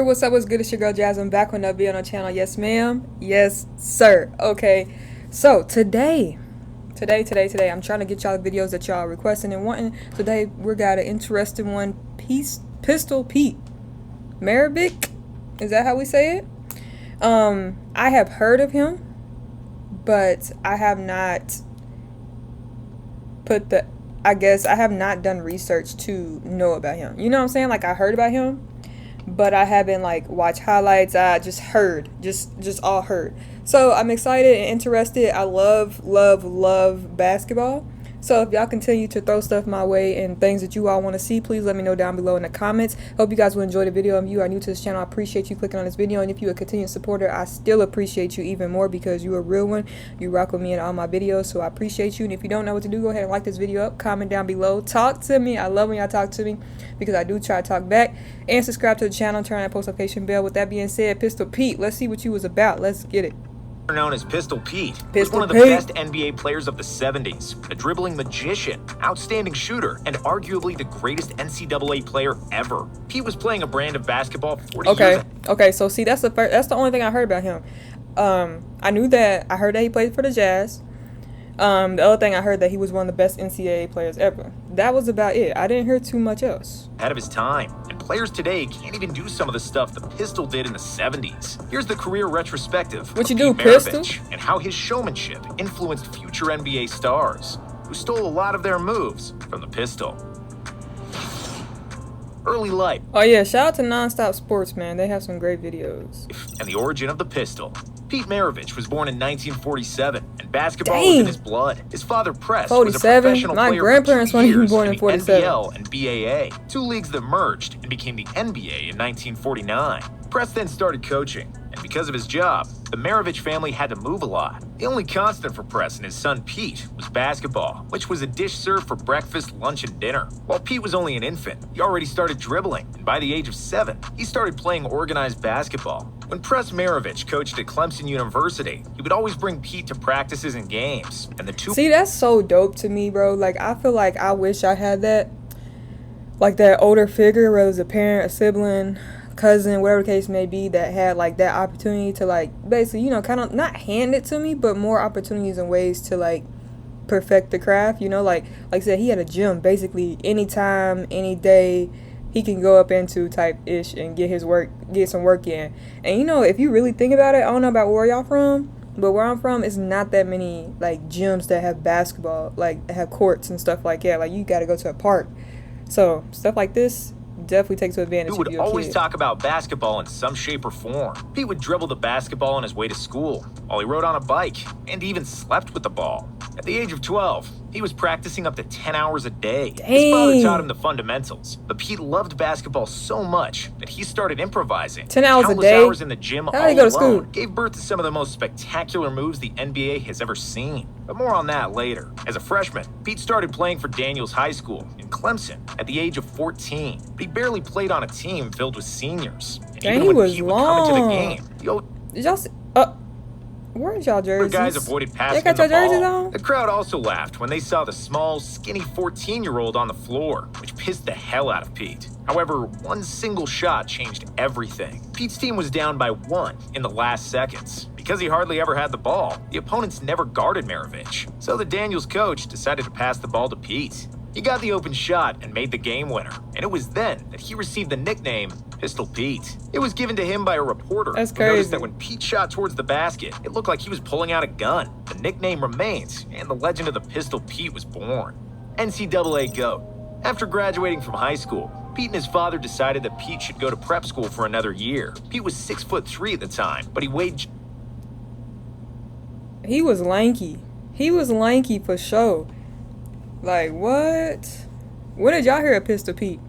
What's up, what's good? It's your girl Jasmine back with another video on our channel. Yes ma'am, yes sir. Okay, so today I'm trying to get y'all the videos that y'all requesting and wanting. Today we got an interesting one. Pistol Pete Maravich, is that how we say it? I have heard of him, but I have not I have not done research to know about him. You know what I'm saying? Like, I heard about him, but I haven't like watched highlights. I just heard, just all heard. So I'm excited and interested. I love basketball. So if y'all continue to throw stuff my way and things that you all want to see, please let me know down below in the comments. Hope you guys will enjoy the video. If you are new to this channel, I appreciate you clicking on this video. And if you're a continued supporter, I still appreciate you even more because you're a real one. You rock with me in all my videos, so I appreciate you. And if you don't know what to do, go ahead and like this video up, comment down below, talk to me. I love when y'all talk to me because I do try to talk back. And subscribe to the channel, turn on that post notification bell. With that being said, Pistol Pete, let's see what you was about. Let's get it. Known as Pistol Pete, was one of the best NBA players of the 70s, a dribbling magician, outstanding shooter, and arguably the greatest NCAA player ever. Pete was playing a brand of basketball 40 years. Okay, so see, that's the only thing I heard about him. I heard that he played for the Jazz. The other thing I heard that he was one of the best NCAA players ever. That was about it. I didn't hear too much else. Ahead of his time, and players today can't even do some of the stuff the Pistol did in the 70s. Here's the career retrospective. What you do, Pistol? And how his showmanship influenced future NBA stars, who stole a lot of their moves from the Pistol. Early life. Oh yeah, shout out to Nonstop Sports, man. They have some great videos. And the origin of the Pistol. Pete Maravich was born in 1947, and basketball was in his blood. His father, Press, was a professional player. My grandparents weren't even born in 47. NBL and BAA, two leagues that merged and became the NBA in 1949. Press then started coaching, and because of his job, the Maravich family had to move a lot. The only constant for Press and his son Pete was basketball, which was a dish served for breakfast, lunch, and dinner. While Pete was only an infant, he already started dribbling, and by the age of 7, he started playing organized basketball. When Press Maravich coached at Clemson University, he would always bring Pete to practices and games, and the two— See, that's so dope to me, bro. Like, I feel like I wish I had that. Like, that older figure, whether it was a parent, a sibling, cousin, whatever the case may be, that had like that opportunity to like basically, you know, kind of not hand it to me, but more opportunities and ways to like perfect the craft, you know, like I said, he had a gym basically anytime, any day he can go up into type ish and get some work in. And you know, if you really think about it, I don't know about where y'all from, but where I'm from, it's not that many like gyms that have basketball, like have courts and stuff like that. Like, you got to go to a park. So stuff like this definitely takes advantage. He would always talk about basketball in some shape or form. He would dribble the basketball on his way to school, while he rode on a bike, and even slept with the ball. At the age of 12, he was practicing up to 10 hours a day. Dang. His father taught him the fundamentals, but Pete loved basketball so much that he started improvising. 10 hours a day? Hours in the gym How did he go to school? Gave birth to some of the most spectacular moves the NBA has ever seen. But more on that later. As a freshman, Pete started playing for Daniels High School in Clemson at the age of 14. But he barely played on a team filled with seniors. And Dang, even he when was Pete would come into the game, did y'all see? Where's y'all jerseys? Guys avoided passing got your the ball. jerseys on? The crowd also laughed when they saw the small, skinny 14-year-old on the floor, which pissed the hell out of Pete. However, one single shot changed everything. Pete's team was down by 1 in the last seconds. Because he hardly ever had the ball, the opponents never guarded Maravich. So the Daniels coach decided to pass the ball to Pete. He got the open shot and made the game winner, and it was then that he received the nickname Pistol Pete. It was given to him by a reporter That's who crazy. noticed that when Pete shot towards the basket, it looked like he was pulling out a gun. The nickname remains, and the legend of the Pistol Pete was born. NCAA GOAT. After graduating from high school, Pete and his father decided that Pete should go to prep school for another year. Pete was 6'3" at the time, but he weighed— He was lanky. He was lanky for sure. Like, what? When did y'all hear of Pistol Pete?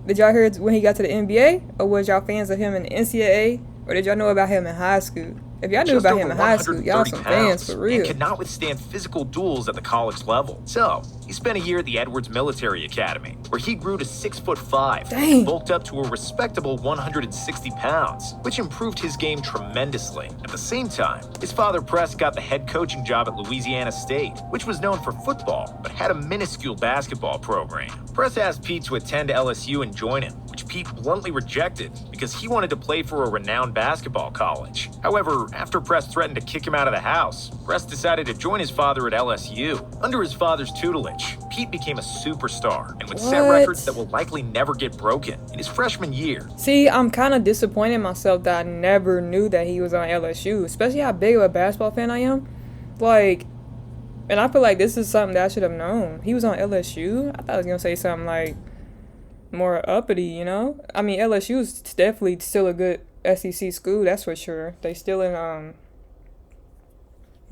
Did y'all hear it when he got to the NBA? Or was y'all fans of him in the NCAA? Or did y'all know about him in high school? If y'all knew about him in high school, y'all some fans for real. And could not withstand physical duels at the college level. So, He spent a year at the Edwards Military Academy, where he grew to 6'5", Dang. bulked up to a respectable 160 pounds, which improved his game tremendously. At the same time, his father Press got the head coaching job at Louisiana State, which was known for football, but had a minuscule basketball program. Press asked Pete to attend LSU and join him, which Pete bluntly rejected because he wanted to play for a renowned basketball college. However, after Press threatened to kick him out of the house, Press decided to join his father at LSU. Under his father's tutelage, Pete became a superstar and would set records that will likely never get broken in his freshman year. See, I'm kind of disappointed in myself that I never knew that he was on LSU, especially how big of a basketball fan I am. Like, and I feel like this is something that I should have known. He was on LSU? I thought I was going to say something like more uppity, you know? I mean, LSU is definitely still a good SEC school, that's for sure. They still in,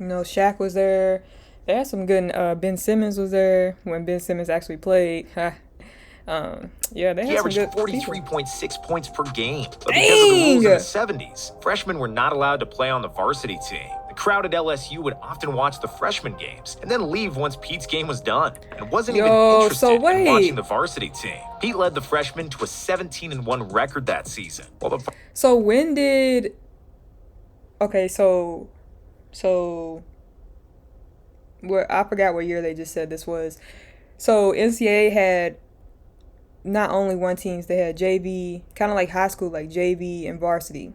you know, Shaq was there. They had some good, Ben Simmons was there when Ben Simmons actually played. Yeah, they had he averaged some good 43.6 points per game. But Dang! because of the rules in the 70s, freshmen were not allowed to play on the varsity team. The crowd at LSU would often watch the freshman games and then leave once Pete's game was done and wasn't even interested in watching the varsity team. Pete led the freshmen to a 17-1 record that season. So when did... Okay, so where I forgot what year they just said this was. So NCAA had not only one teams, they had JV, kind of like high school, like JV and varsity.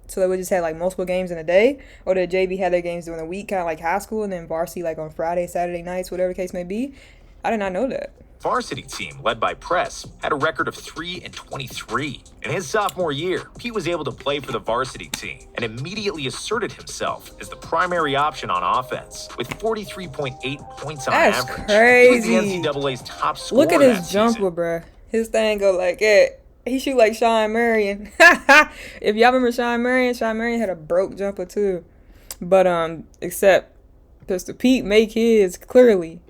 So they would just have like multiple games in a day, or did JV have their games during the week, kind of like high school, and then varsity like on Friday, Saturday nights, whatever the case may be? I did not know that. Varsity team, led by Press, had a record of 3-23. In his sophomore year, Pete was able to play for the varsity team and immediately asserted himself as the primary option on offense with 43.8 points on average. That's crazy. He was the NCAA's top scorer. Look at his jumper, bruh. His thing go like it. He shoot like Sean Marion. If y'all remember Sean Marion had a broke jumper too. But except Pistol Pete make his clearly.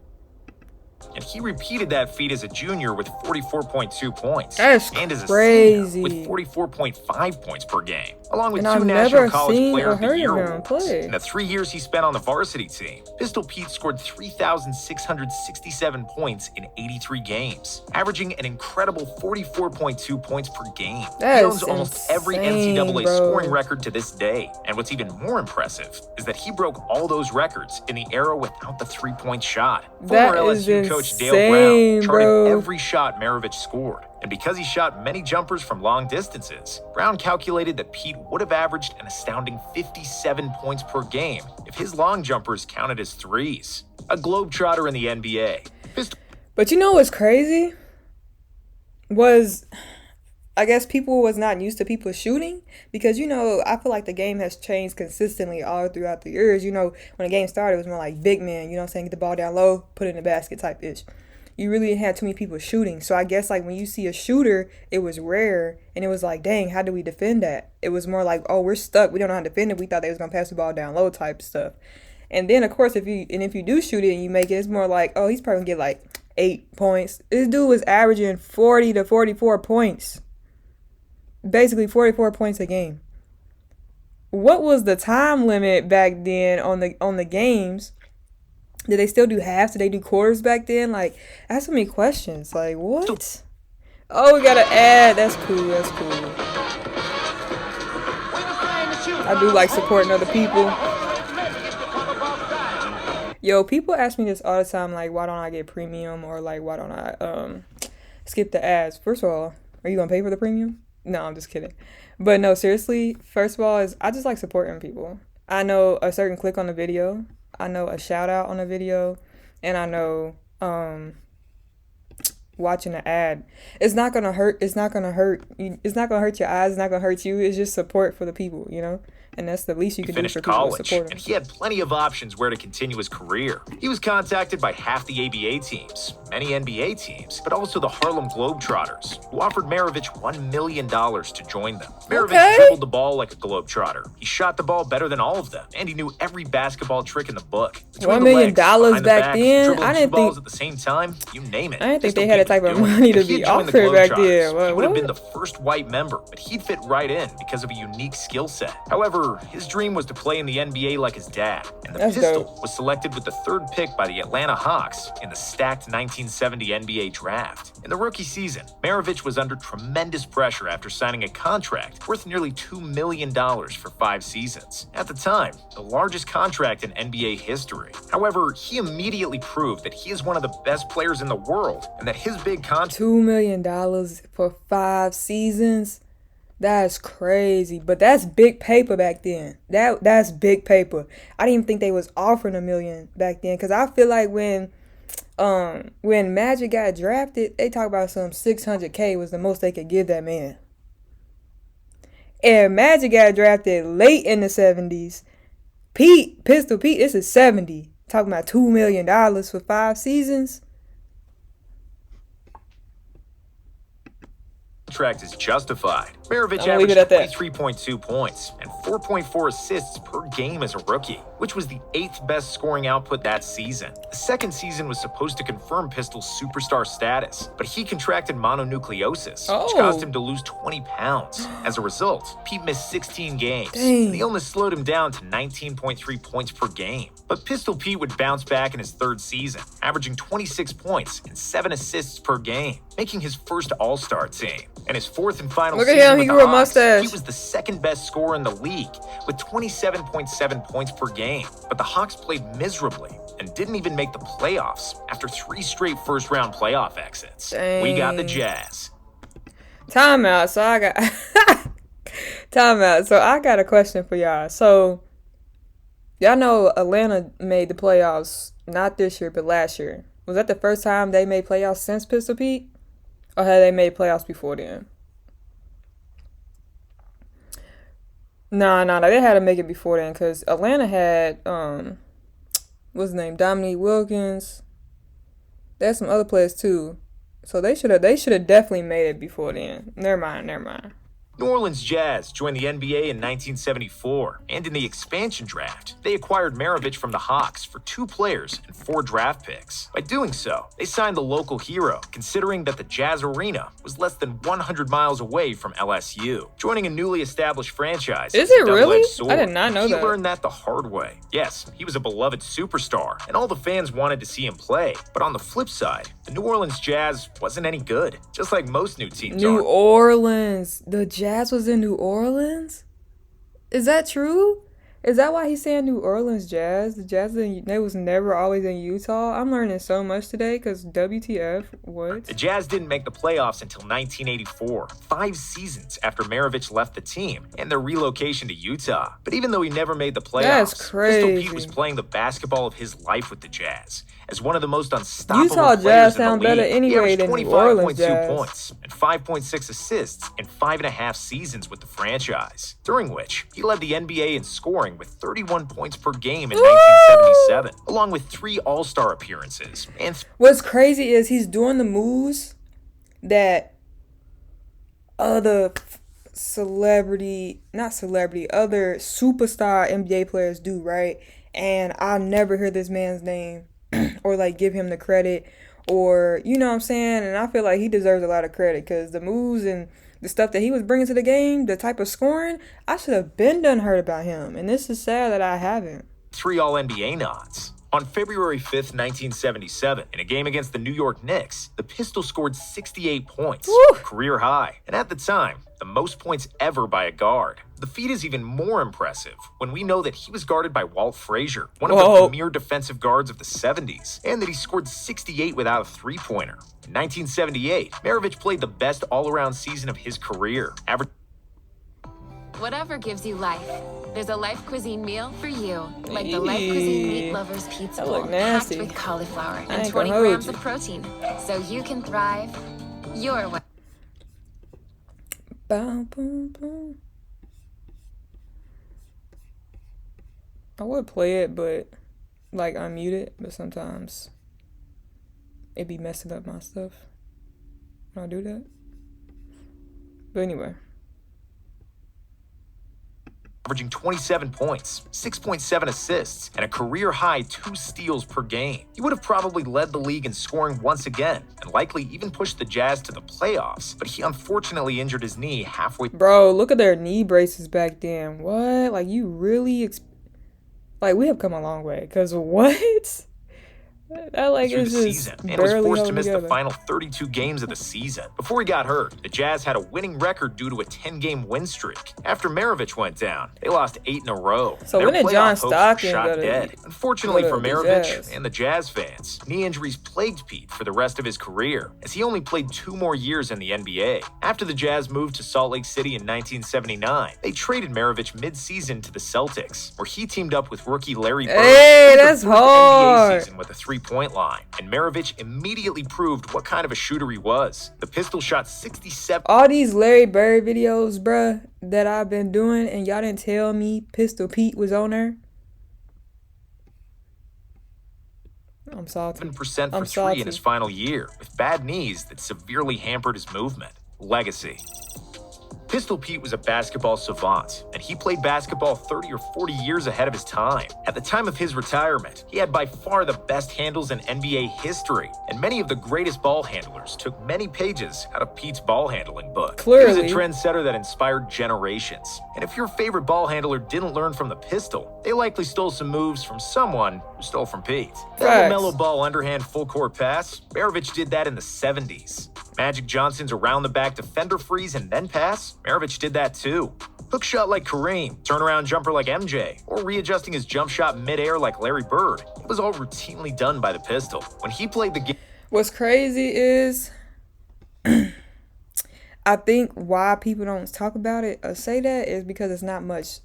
And he repeated that feat as a junior with 44.2 points. That's and as a crazy. senior with 44.5 points per game, along with and 2 I've National never College seen Player or of the heard Year of him awards. play. In the 3 years he spent on the varsity team, Pistol Pete scored 3,667 points in 83 games, averaging an incredible 44.2 points per game. That he owns is almost every insane, NCAA bro. scoring record to this day. And what's even more impressive is that he broke all those records in the era without the three-point shot. That Former is LSU coach Dale insane, Brown charted bro. every shot Maravich scored. And because he shot many jumpers from long distances, Brown calculated that Pete would have averaged an astounding 57 points per game if his long jumpers counted as threes. A globetrotter in the NBA. But you know what's crazy? Was, I guess people was not used to people shooting. Because, you know, I feel like the game has changed consistently all throughout the years. You know, when the game started, it was more like big man, you know what I'm saying? Get the ball down low, put it in the basket type ish. You really didn't have too many people shooting. So I guess like when you see a shooter, it was rare. And it was like, dang, how do we defend that? It was more like, oh, we're stuck. We don't know how to defend it. We thought they was going to pass the ball down low type stuff. And then, of course, if you do shoot it and you make it, it's more like, oh, he's probably going to get like 8 points. This dude was averaging 40 to 44 points. Basically 44 points a game. What was the time limit back then on the games? Did they still do halves? Did they do quarters back then? Like, I have so many questions. Like, what? Oh, we got to add. That's cool. That's cool. I do like supporting other people. Yo, people ask me this all the time. Like, why don't I get premium? Or, like, why don't I skip the ads? First of all, are you going to pay for the premium? No, I'm just kidding. But, no, seriously. First of all, I just like supporting people. I know a certain click on the video. I know a shout out on a video, and I know watching an ad. It's not gonna hurt. It's not gonna hurt. It's not gonna hurt your eyes. It's not gonna hurt you. It's just support for the people, you know. And that's the least you can do for people to support him. And he had plenty of options where to continue his career. He was contacted by half the ABA teams, many NBA teams, but also the Harlem Globetrotters, who offered Maravich $1 million to join them. Maravich dribbled the ball like a Globetrotter. He shot the ball better than all of them, and he knew every basketball trick in the book. $1 million back then? I didn't think at the same time, you name it. I didn't think they had a type of money to be offered back then. He would have been the first white member, but he'd fit right in because of a unique skill set. However, However, his dream was to play in the NBA like his dad, and the That's pistol dope. was selected with the 3rd pick by the Atlanta Hawks in the stacked 1970 NBA draft. In the rookie season, Maravich was under tremendous pressure after signing a contract worth nearly $2 million for 5 seasons. At the time, the largest contract in NBA history. However, he immediately proved that he is one of the best players in the world and that his big contract... $2 million for 5 seasons? That's crazy. But that's big paper back then. That's big paper. I didn't even think they was offering $1 million back then. Because I feel like when Magic got drafted, they talk about some $600K was the most they could give that man. And Magic got drafted late in the 70s. Pistol Pete, this is 70. Talking about $2 million for 5 seasons. Contract is justified. Maravich averaged 23.2 points and 4.4 assists per game as a rookie, which was the 8th best scoring output that season. The second season was supposed to confirm Pistol's superstar status, but he contracted mononucleosis, which caused him to lose 20 pounds. As a result, Pete missed 16 games. The illness slowed him down to 19.3 points per game. But Pistol Pete would bounce back in his 3rd season, averaging 26 points and 7 assists per game, making his first All-Star team. And his 4th and final season with the Hawks, he was the 2nd best scorer in the league with 27.7 points per game. But the Hawks played miserably and didn't even make the playoffs after 3 straight first-round playoff exits. We got the Jazz. Timeout. So I got timeout. So I got a question for y'all. So y'all know Atlanta made the playoffs not this year but last year. Was that the first time they made playoffs since Pistol Pete? Or had they made playoffs before then? Nah, they had to make it before then because Atlanta had what's his name? Dominique Wilkins. There's some other players too. So they should have definitely made it before then. Never mind. New Orleans Jazz joined the NBA in 1974, and in the expansion draft, they acquired Maravich from the Hawks for 2 players and 4 draft picks. By doing so, they signed the local hero, considering that the Jazz Arena was less than 100 miles away from LSU. Joining a newly established franchise is it really? Sword. I did not know that. He learned that the hard way. Yes, he was a beloved superstar, and all the fans wanted to see him play. But on the flip side, the New Orleans Jazz wasn't any good, just like most new teams are. New Orleans. The Jazz was in New Orleans? Is that true? Is that why he's saying New Orleans Jazz? The Jazz, they was never always in Utah? I'm learning so much today because WTF, what? The Jazz didn't make the playoffs until 1984, 5 seasons after Maravich left the team and their relocation to Utah. But even though he never made the playoffs, That's crazy. Pistol Pete was playing the basketball of his life with the Jazz. As one of the most unstoppable Utah players Jazz in the sound league, better anyway he than averaged New Orleans 25.2 Jazz. points and 5.6 assists in 5.5 seasons with the franchise, during which he led the NBA in scoring with 31 points per game in 1977, along with 3 All-Star appearances. And what's crazy is he's doing the moves that other other superstar NBA players do, right? And I never hear this man's name or like give him the credit or, you know what I'm saying? And I feel like he deserves a lot of credit because the moves and the stuff that he was bringing to the game, the type of scoring, I should have been done heard about him. And this is sad that I haven't. 3 All-NBA nods. On February 5th, 1977, in a game against the New York Knicks, the Pistol scored 68 points, a career high, and at the time, the most points ever by a guard. The feat is even more impressive when we know that he was guarded by Walt Frazier, one of the premier defensive guards of the 70s, and that he scored 68 without a three-pointer. In 1978, Maravich played the best all-around season of his career, Whatever gives you life, there's a Life Cuisine meal for you. Like the Life Cuisine Meat Lovers Pizza Bowl, packed with cauliflower and 20 grams of protein, so you can thrive your way. Boom, boom, boom. I would play it, but like unmute it, but sometimes it be messing up my stuff when I do that. But anyway. averaging 27 points, 6.7 assists, and a career-high 2 steals per game. He would have probably led the league in scoring once again, and likely even pushed the Jazz to the playoffs, but he unfortunately injured his knee halfway. Bro, look at their knee braces back then. What? Like, you really... Like, we have come a long way, because what? That like through is the just season and was forced to miss together. the final 32 games of the season. Before he got hurt, the Jazz had a winning record due to a 10-game win streak. After Maravich went down, they lost 8 in a row. So when did John Stockton shot dead? Unfortunately for Maravich Jazz and the Jazz fans, knee injuries plagued Pete for the rest of his career, as he only played 2 more years in the NBA. After the Jazz moved to Salt Lake City in 1979, they traded Maravich mid-season to the Celtics, where he teamed up with rookie Larry Bird. Hey, that's hard. NBA season with a 3-point line, and Maravich immediately proved what kind of a shooter he was. The pistol shot 67. All these Larry Bird videos, bruh, that I've been doing, and y'all didn't tell me Pistol Pete was on there. I'm salty. 7% for 3 in his final year, with bad knees that severely hampered his movement. Legacy. Pistol Pete was a basketball savant, and he played basketball 30 or 40 years ahead of his time. At the time of his retirement, he had by far the best handles in NBA history, and many of the greatest ball handlers took many pages out of Pete's ball handling book. Clearly. He was a trendsetter that inspired generations, and if your favorite ball handler didn't learn from the pistol, they likely stole some moves from someone who stole from Pete. That mellow ball underhand full court pass, Maravich did that in the 70s. Magic Johnson's around-the-back defender freeze and then pass, Maravich did that too. Hook shot like Kareem, turnaround jumper like MJ, or readjusting his jump shot mid-air like Larry Bird. It was all routinely done by the pistol. When he played the game... What's crazy is... I think why people don't talk about it or say that is because it's not much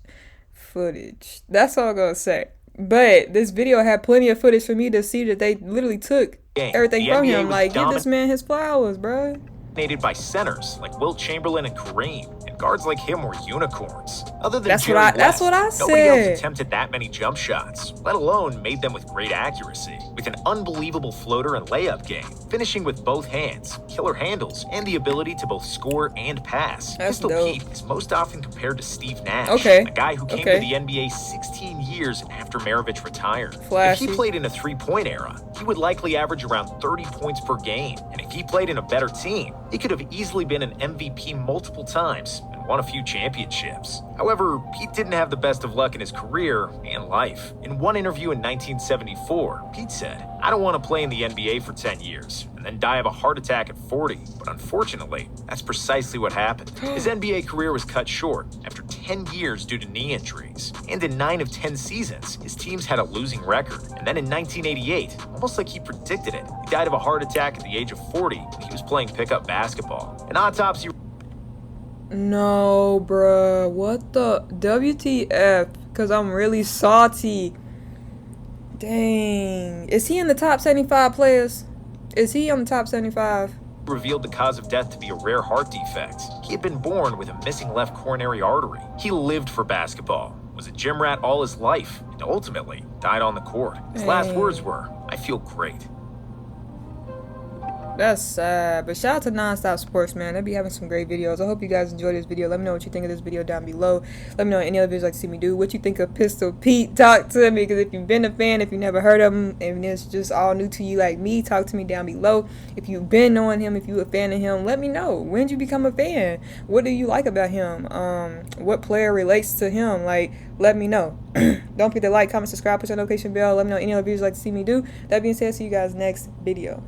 footage. That's all I'm going to say. But this video had plenty of footage for me to see that they literally took everything from him. Like, give this man his flowers, bro. Dominated by centers like Wilt Chamberlain and Kareem, and guards like him were unicorns. Other than that's Jerry what I West, said. Nobody else attempted that many jump shots, let alone made them with great accuracy. With an unbelievable floater and layup game, finishing with both hands, killer handles, and the ability to both score and pass. That's Pistol dope. Pete is most often compared to Steve Nash, Okay. a guy who came to the NBA 16 years after Maravich retired. Flashy. If he played in a 3-point era, he would likely average around 30 points per game, and if he played in a better team, he could have easily been an MVP multiple times and won a few championships. However, Pete didn't have the best of luck in his career and life. In one interview in 1974, Pete said, "I don't want to play in the NBA for 10 years and then die of a heart attack at 40. But unfortunately, that's precisely what happened. His NBA career was cut short after 10 years due to knee injuries. And in 9 of 10 seasons, his teams had a losing record. And then in 1988, almost like he predicted it, he died of a heart attack at the age of 40 when he was playing pickup basketball. An autopsy... No, bruh. What the... WTF? Because I'm really salty. Dang. Is he in the top 75 players? Is he on the top 75? Revealed the cause of death to be a rare heart defect. He had been born with a missing left coronary artery. He lived for basketball, was a gym rat all his life, and ultimately died on the court. His last words were, "I feel great." That's sad. But shout out to Nonstop Sports, man. They be having some great videos. I hope you guys enjoyed this video. Let me know what you think of this video down below. Let me know any other videos you'd like to see me do. What you think of Pistol Pete. Talk to me. Because if you've been a fan, if you never heard of him, and it's just all new to you like me, talk to me down below. If you've been knowing him, if you're a fan of him, let me know. When did you become a fan? What do you like about him? What player relates to him? Like, let me know. Don't forget to like, comment, subscribe, push that notification bell. Let me know any other videos you'd like to see me do. That being said, see you guys next video.